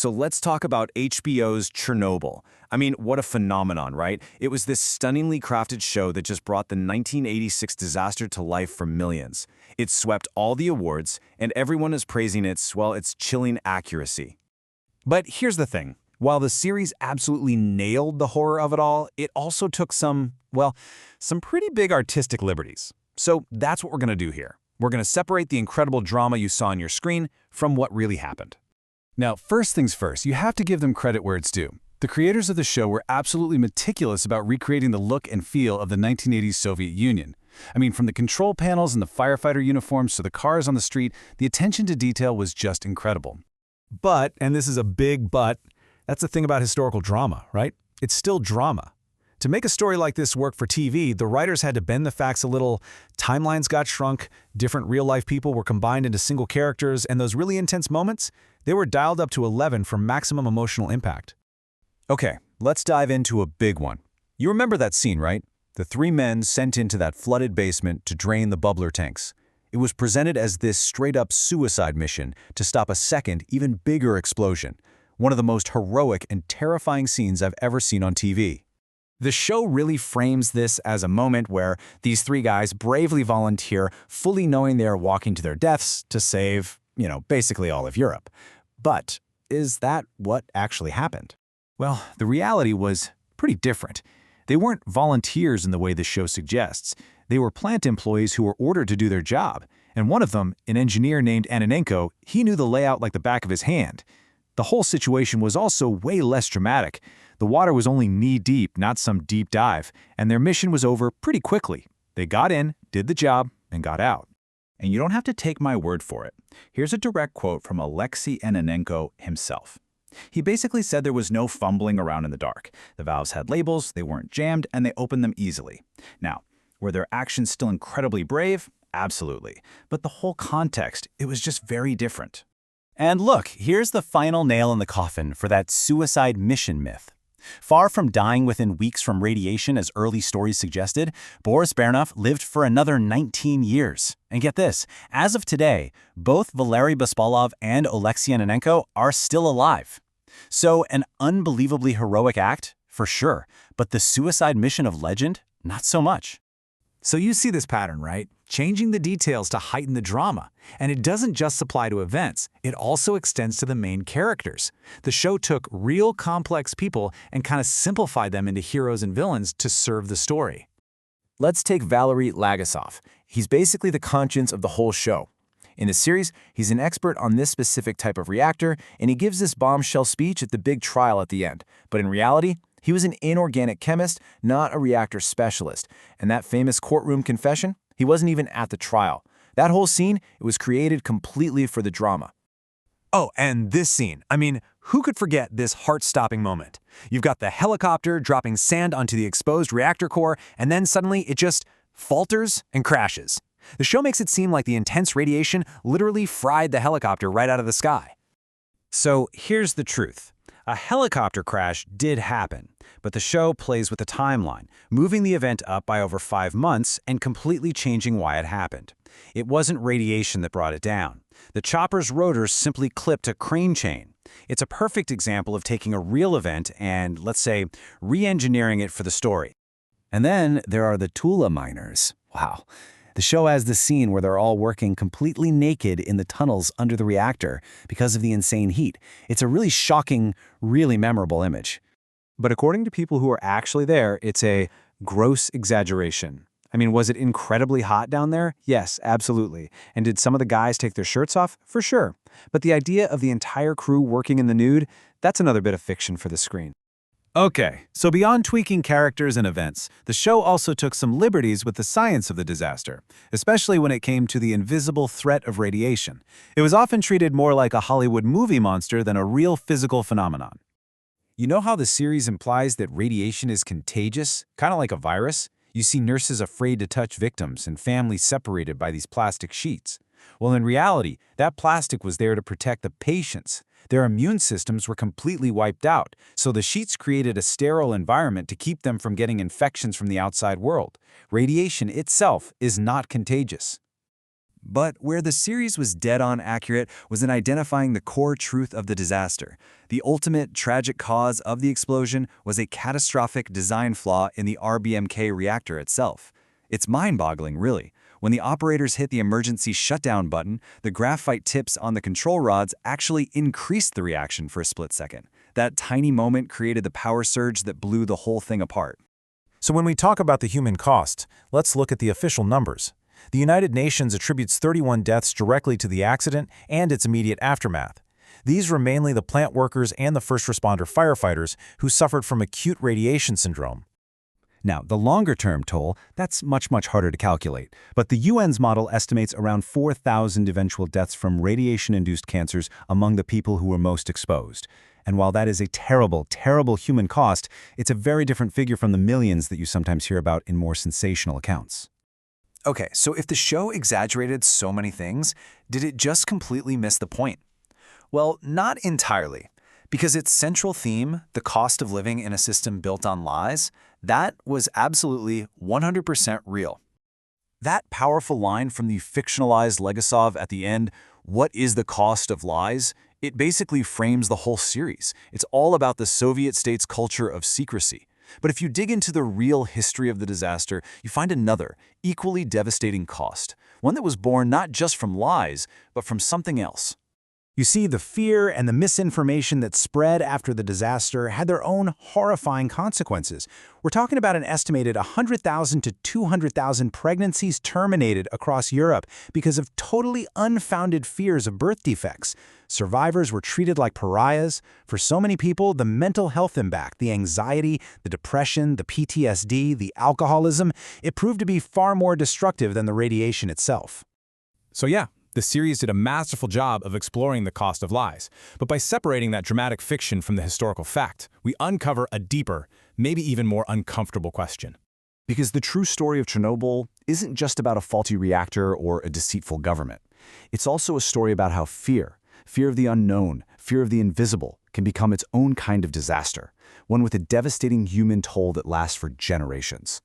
So let's talk about HBO's Chernobyl. I mean, what a phenomenon, right? It was this stunningly crafted show that just brought the 1986 disaster to life for millions. It swept all the awards, and everyone is praising its chilling accuracy. But here's the thing. While the series absolutely nailed the horror of it all, it also took some pretty big artistic liberties. So that's what we're going to do here. We're going to separate the incredible drama you saw on your screen from what really happened. Now, first things first, you have to give them credit where it's due. The creators of the show were absolutely meticulous about recreating the look and feel of the 1980s Soviet Union. I mean, from the control panels and the firefighter uniforms to the cars on the street, the attention to detail was just incredible. But, and this is a big but, that's the thing about historical drama, right? It's still drama. To make a story like this work for TV, the writers had to bend the facts a little, timelines got shrunk, different real-life people were combined into single characters, and those really intense moments, they were dialed up to 11 for maximum emotional impact. Okay, let's dive into a big one. You remember that scene, right? The three men sent into that flooded basement to drain the bubbler tanks. It was presented as this straight-up suicide mission to stop a second, even bigger explosion. One of the most heroic and terrifying scenes I've ever seen on TV. The show really frames this as a moment where these three guys bravely volunteer, fully knowing they are walking to their deaths to save, basically all of Europe. But is that what actually happened? Well, the reality was pretty different. They weren't volunteers in the way the show suggests. They were plant employees who were ordered to do their job. And one of them, an engineer named Ananenko, he knew the layout like the back of his hand. The whole situation was also way less dramatic. The water was only knee-deep, not some deep dive, and their mission was over pretty quickly. They got in, did the job, and got out. And you don't have to take my word for it. Here's a direct quote from Alexei Ananenko himself. He basically said there was no fumbling around in the dark. The valves had labels, they weren't jammed, and they opened them easily. Now, were their actions still incredibly brave? Absolutely. But the whole context, it was just very different. And look, here's the final nail in the coffin for that suicide mission myth. Far from dying within weeks from radiation as early stories suggested, Boris Bernov lived for another 19 years. And get this, as of today, both Valery Bespalov and Alexei Ananenko are still alive. So an unbelievably heroic act, for sure, but the suicide mission of legend, not so much. So you see this pattern, right? Changing the details to heighten the drama. And it doesn't just apply to events, it also extends to the main characters. The show took real complex people and kind of simplified them into heroes and villains to serve the story. Let's take Valery Lagasov. He's basically the conscience of the whole show. In the series, he's an expert on this specific type of reactor, and he gives this bombshell speech at the big trial at the end. But in reality, he was an inorganic chemist, not a reactor specialist. And that famous courtroom confession, he wasn't even at the trial. That whole scene, it was created completely for the drama. Oh, and this scene. I mean, who could forget this heart-stopping moment? You've got the helicopter dropping sand onto the exposed reactor core, and then suddenly it just falters and crashes. The show makes it seem like the intense radiation literally fried the helicopter right out of the sky. So here's the truth. A helicopter crash did happen, but the show plays with the timeline, moving the event up by over 5 months and completely changing why it happened. It wasn't radiation that brought it down. The chopper's rotors simply clipped a crane chain. It's a perfect example of taking a real event and, let's say, re-engineering it for the story. And then there are the Tula miners. Wow. The show has the scene where they're all working completely naked in the tunnels under the reactor because of the insane heat. It's a really shocking, really memorable image. But according to people who are actually there, it's a gross exaggeration. I mean, was it incredibly hot down there? Yes, absolutely. And did some of the guys take their shirts off? For sure. But the idea of the entire crew working in the nude, that's another bit of fiction for the screen. Okay, so beyond tweaking characters and events, the show also took some liberties with the science of the disaster, especially when it came to the invisible threat of radiation. It was often treated more like a Hollywood movie monster than a real physical phenomenon. You know how the series implies that radiation is contagious, kind of like a virus? You see nurses afraid to touch victims and families separated by these plastic sheets. Well, in reality, that plastic was there to protect the patients. Their immune systems were completely wiped out, so the sheets created a sterile environment to keep them from getting infections from the outside world. Radiation itself is not contagious. But where the series was dead-on accurate was in identifying the core truth of the disaster. The ultimate tragic cause of the explosion was a catastrophic design flaw in the RBMK reactor itself. It's mind-boggling, really. When the operators hit the emergency shutdown button, the graphite tips on the control rods actually increased the reaction for a split second. That tiny moment created the power surge that blew the whole thing apart. So when we talk about the human cost, let's look at the official numbers. The United Nations attributes 31 deaths directly to the accident and its immediate aftermath. These were mainly the plant workers and the first responder firefighters who suffered from acute radiation syndrome. Now, the longer-term toll, that's much harder to calculate. But the UN's model estimates around 4,000 eventual deaths from radiation-induced cancers among the people who were most exposed. And while that is a terrible, terrible human cost, it's a very different figure from the millions that you sometimes hear about in more sensational accounts. Okay, so if the show exaggerated so many things, did it just completely miss the point? Well, not entirely. Because its central theme, the cost of living in a system built on lies, that was absolutely 100% real. That powerful line from the fictionalized Legasov at the end, "What is the cost of lies?" It basically frames the whole series. It's all about the Soviet state's culture of secrecy. But if you dig into the real history of the disaster, you find another, equally devastating cost. One that was born not just from lies, but from something else. You see, the fear and the misinformation that spread after the disaster had their own horrifying consequences. We're talking about an estimated 100,000 to 200,000 pregnancies terminated across Europe because of totally unfounded fears of birth defects. Survivors were treated like pariahs. For so many people, the mental health impact, the anxiety, the depression, the PTSD, the alcoholism, it proved to be far more destructive than the radiation itself. So yeah, the series did a masterful job of exploring the cost of lies. But by separating that dramatic fiction from the historical fact, we uncover a deeper, maybe even more uncomfortable question. Because the true story of Chernobyl isn't just about a faulty reactor or a deceitful government. It's also a story about how fear of the unknown, fear of the invisible, can become its own kind of disaster, one with a devastating human toll that lasts for generations.